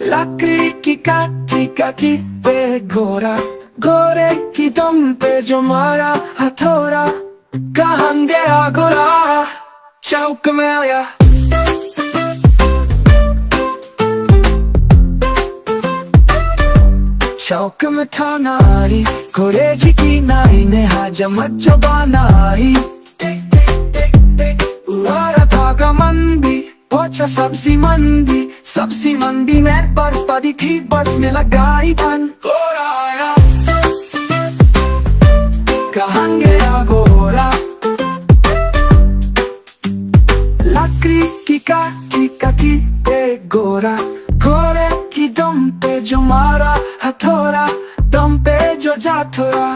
लकड़ी की काठी काठी पे घोड़ा, घोड़े की दुम पे जो मारा हथौड़ा, कहाँ गया घोड़ा चौक में आया। चौक में था नारी, घोड़े की नाई ने हजमत जो बनाई। उड़ा धागा मंदी पहुंचा सब्जी मंडी, सब्जी मंडी में बर्फ पड़ी थी, बर्फ में लगाई धन। घोड़ा आया, कहाँ गया घोड़ा, लकड़ी की काठी काठी पे घोड़ा, घोड़े की दुम पे जो मारा हथौड़ा, दम पे जो जा थोड़ा।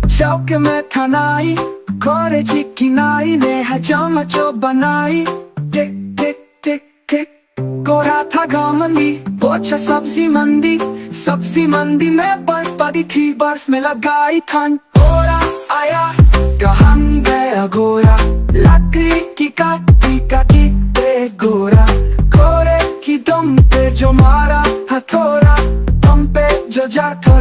चौक में था नाई, घोड़े की नाई ने हजाम जो बनाई। टिक टिक टिक टिक घोड़ा था घमंडी, पहुंचा सब्जी मंडी, सब्जी मंडी में बर्फ पड़ी थी, बर्फ में लगाई ठंड। घोड़ा आया, कहाँ गया घोड़ा, लकड़ी की काठी काठी पे घोड़ा, घोड़े की दुम पे जो मारा हथौड़ा, दम पे जो जा थोड़ा।